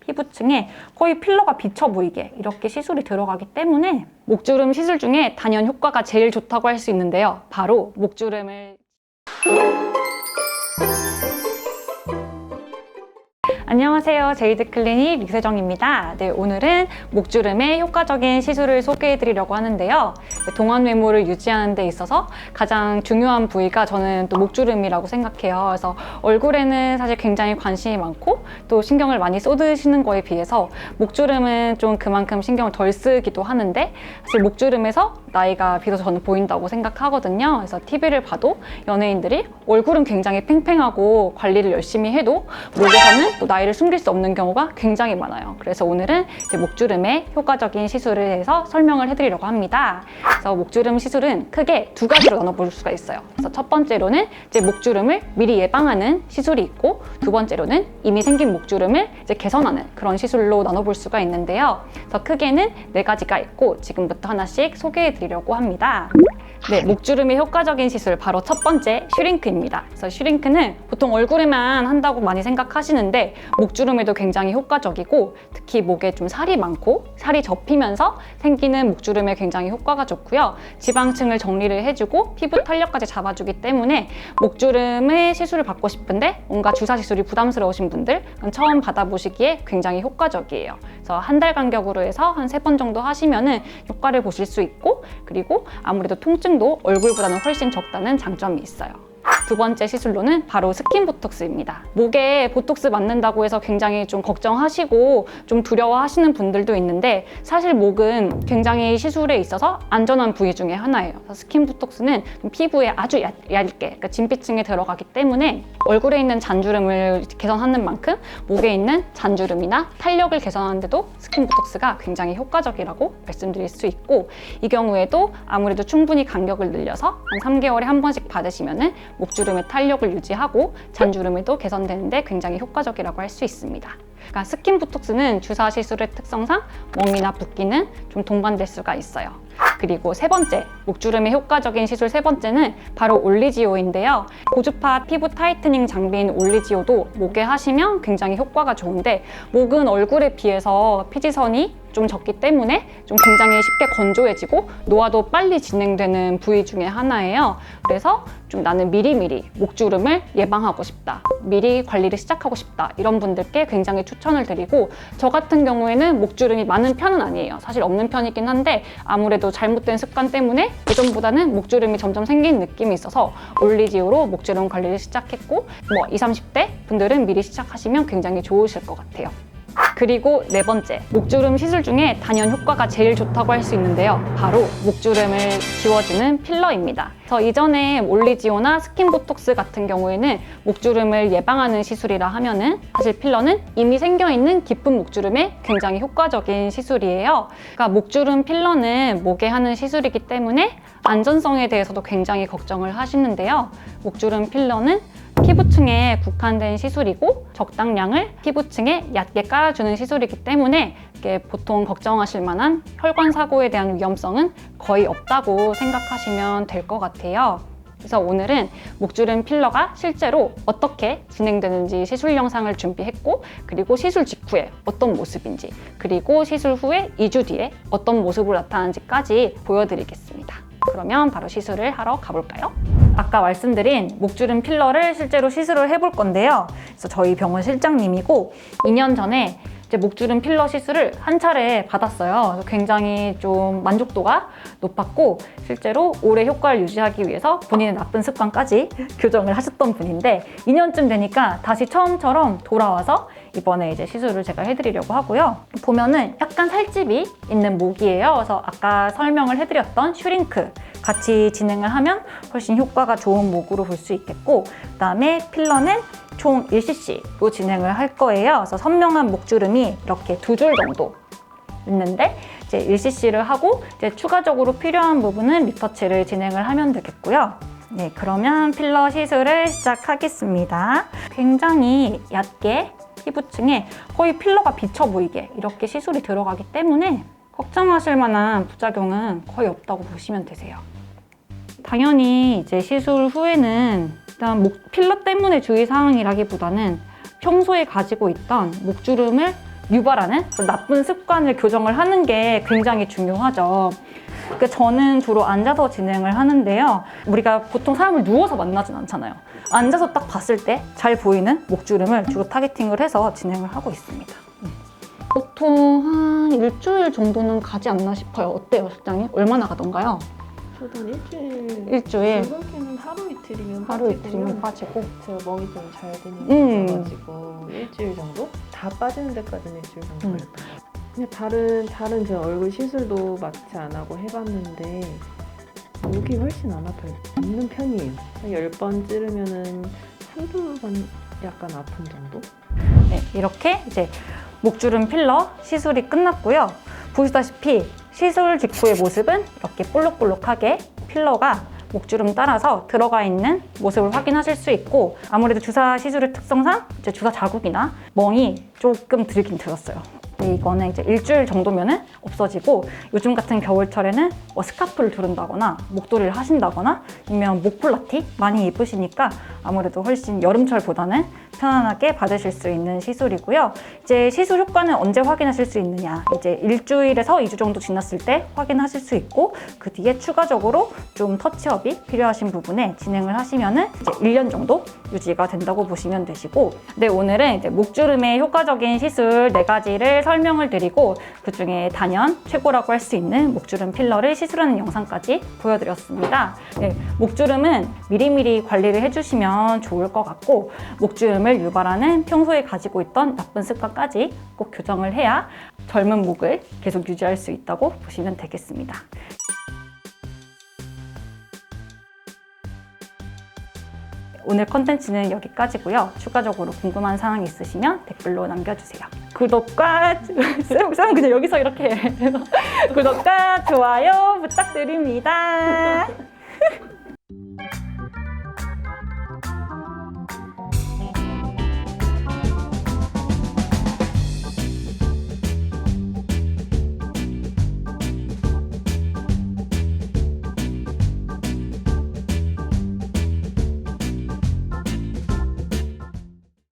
피부층에 거의 필러가 비쳐 보이게 이렇게 시술이 들어가기 때문에 목주름 시술 중에 단연 효과가 제일 좋다고 할 수 있는데요. 바로 목주름을 안녕하세요. 제이드클리닉 류세정입니다. 네, 오늘은 목주름의 효과적인 시술을 소개해드리려고 하는데요. 동안 외모를 유지하는 데 있어서 가장 중요한 부위가 저는 또 목주름이라고 생각해요. 그래서 얼굴에는 사실 굉장히 관심이 많고 또 신경을 많이 쏟으시는 거에 비해서 목주름은 좀 그만큼 신경을 덜 쓰기도 하는데 사실 목주름에서 나이가 비로소 저는 보인다고 생각하거든요. 그래서 TV를 봐도 연예인들이 얼굴은 굉장히 팽팽하고 관리를 열심히 해도 목에서는 또 나이를 숨길 수 없는 경우가 굉장히 많아요. 그래서 오늘은 이제 목주름의 효과적인 시술을 해서 설명을 해드리려고 합니다. 그래서 목주름 시술은 크게 두 가지로 나눠볼 수가 있어요. 그래서 첫 번째로는 이제 목주름을 미리 예방하는 시술이 있고, 두 번째로는 이미 생긴 목주름을 이제 개선하는 그런 시술로 나눠볼 수가 있는데요. 그래서 크게는 네 가지가 있고 지금부터 하나씩 소개해드리려고 합니다. 네, 목주름의 효과적인 시술 바로 첫 번째 슈링크입니다. 그래서 슈링크는 보통 얼굴에만 한다고 많이 생각하시는데 목주름에도 굉장히 효과적이고, 특히 목에 좀 살이 많고 살이 접히면서 생기는 목주름에 굉장히 효과가 좋고요. 지방층을 정리를 해주고 피부 탄력까지 잡아주기 때문에 목주름의 시술을 받고 싶은데 뭔가 주사 시술이 부담스러우신 분들 처음 받아보시기에 굉장히 효과적이에요. 그래서 한 달 간격으로 해서 한 3번 정도 하시면은 효과를 보실 수 있고, 그리고 아무래도 통증도 얼굴보다는 훨씬 적다는 장점이 있어요. 두 번째 시술로는 바로 스킨 보톡스입니다. 목에 보톡스 맞는다고 해서 굉장히 좀 걱정하시고 좀 두려워하시는 분들도 있는데 사실 목은 굉장히 시술에 있어서 안전한 부위 중에 하나예요. 스킨 보톡스는 피부에 아주 얇게, 그러니까 진피층에 들어가기 때문에 얼굴에 있는 잔주름을 개선하는 만큼 목에 있는 잔주름이나 탄력을 개선하는 데도 스킨 보톡스가 굉장히 효과적이라고 말씀드릴 수 있고, 이 경우에도 아무래도 충분히 간격을 늘려서 한 3개월에 한 번씩 받으시면은 목주름의 탄력을 유지하고 잔주름에도 개선되는데 굉장히 효과적이라고 할 수 있습니다. 그러니까 스킨 보톡스는 주사 시술의 특성상 멍이나 붓기는 좀 동반될 수가 있어요. 그리고 세 번째, 목주름의 효과적인 시술 세 번째는 바로 올리지오인데요. 고주파 피부 타이트닝 장비인 올리지오도 목에 하시면 굉장히 효과가 좋은데, 목은 얼굴에 비해서 피지선이 좀 적기 때문에 좀 굉장히 쉽게 건조해지고 노화도 빨리 진행되는 부위 중에 하나예요. 그래서 좀 나는 미리미리 목주름을 예방하고 싶다, 미리 관리를 시작하고 싶다, 이런 분들께 굉장히 추천을 드리고, 저 같은 경우에는 목주름이 많은 편은 아니에요. 사실 없는 편이긴 한데 아무래도 잘못된 습관 때문에 예전보다는 목주름이 점점 생긴 느낌이 있어서 올리지오로 목주름 관리를 시작했고, 20, 30대 분들은 미리 시작하시면 굉장히 좋으실 것 같아요. 그리고 네 번째, 목주름 시술 중에 단연 효과가 제일 좋다고 할 수 있는데요. 바로 목주름을 지워주는 필러입니다. 그래서 이전에 올리지오나 스킨 보톡스 같은 경우에는 목주름을 예방하는 시술이라 하면은 사실 필러는 이미 생겨있는 깊은 목주름에 굉장히 효과적인 시술이에요. 그러니까 목주름 필러는 목에 하는 시술이기 때문에 안전성에 대해서도 굉장히 걱정을 하시는데요. 목주름 필러는 피부층에 국한된 시술이고 적당량을 피부층에 얕게 깔아주는 시술이기 때문에 이게 보통 걱정하실 만한 혈관 사고에 대한 위험성은 거의 없다고 생각하시면 될 것 같아요. 그래서 오늘은 목주름 필러가 실제로 어떻게 진행되는지 시술 영상을 준비했고, 그리고 시술 직후에 어떤 모습인지, 그리고 시술 후에 2주 뒤에 어떤 모습으로 나타나는지까지 보여드리겠습니다. 그러면 바로 시술을 하러 가볼까요? 아까 말씀드린 목주름 필러를 실제로 시술을 해볼 건데요. 그래서 저희 병원 실장님이고 2년 전에 이제 목주름 필러 시술을 한 차례 받았어요. 그래서 굉장히 좀 만족도가 높았고, 실제로 오래 효과를 유지하기 위해서 본인의 나쁜 습관까지 교정을 하셨던 분인데 2년쯤 되니까 다시 처음처럼 돌아와서 이번에 이제 시술을 제가 해드리려고 하고요. 보면은 약간 살집이 있는 목이에요. 그래서 아까 설명을 해드렸던 슈링크 같이 진행을 하면 훨씬 효과가 좋은 목으로 볼 수 있겠고, 그다음에 필러는 총 1cc로 진행을 할 거예요. 그래서 선명한 목주름이 이렇게 2줄 정도 있는데 이제 1cc를 하고 이제 추가적으로 필요한 부분은 리터치를 진행을 하면 되겠고요. 네, 그러면 필러 시술을 시작하겠습니다. 굉장히 얕게 피부층에 거의 필러가 비쳐 보이게 이렇게 시술이 들어가기 때문에 걱정하실 만한 부작용은 거의 없다고 보시면 되세요. 당연히 이제 시술 후에는 일단 필러 때문에 주의사항이라기보다는 평소에 가지고 있던 목주름을 유발하는 나쁜 습관을 교정을 하는 게 굉장히 중요하죠. 저는 주로 앉아서 진행을 하는데요. 우리가 보통 사람을 누워서 만나진 않잖아요. 앉아서 딱 봤을 때 잘 보이는 목주름을 주로 타겟팅을 해서 진행을 하고 있습니다. 보통 한 일주일 정도는 가지 않나 싶어요. 어때요, 실장님? 얼마나 가던가요? 저도 한 일주일. 일주일. 즐겁게는 하루 이틀이면 하루 이틀이면 빠지고. 제가 먹이 좀 잘 되는 거여가지고 일주일 정도? 다 빠지는 데까지는 일주일 정도 걸렸던 것 같아요. 그냥 다른 제 얼굴 시술도 마취 안 하고 해봤는데 목이 훨씬 안 아파요. 없는 편이에요. 한 10번 찌르면은 한두 번 약간 아픈 정도? 네, 이렇게 이제 목주름 필러 시술이 끝났고요. 보시다시피 시술 직후의 모습은 이렇게 볼록볼록하게 필러가 목주름 따라서 들어가 있는 모습을 확인하실 수 있고, 아무래도 주사 시술의 특성상 이제 주사 자국이나 멍이 조금 들긴 들었어요. 이거는 이제 일주일 정도면은 없어지고, 요즘 같은 겨울철에는 스카프를 두른다거나 목도리를 하신다거나 아니면 목폴라티 많이 입으시니까 아무래도 훨씬 여름철보다는 편안하게 받으실 수 있는 시술이고요. 이제 시술 효과는 언제 확인하실 수 있느냐, 이제 일주일에서 2주 정도 지났을 때 확인하실 수 있고, 그 뒤에 추가적으로 좀 터치업이 필요하신 부분에 진행을 하시면은 이제 1년 정도 유지가 된다고 보시면 되시고, 네, 오늘은 이제 목주름의 효과적인 시술 4가지를 설명을 드리고, 그 중에 단연 최고라고 할 수 있는 목주름 필러를 시술하는 영상까지 보여드렸습니다. 네, 목주름은 미리미리 관리를 해주시면 좋을 것 같고, 목주름을 유발하는 평소에 가지고 있던 나쁜 습관까지 꼭 교정을 해야 젊은 목을 계속 유지할 수 있다고 보시면 되겠습니다. 오늘 컨텐츠는 여기까지고요. 추가적으로 궁금한 사항이 있으시면 댓글로 남겨주세요. 구독과 쌤 그냥 여기서 이렇게 해. 구독과 좋아요 부탁드립니다.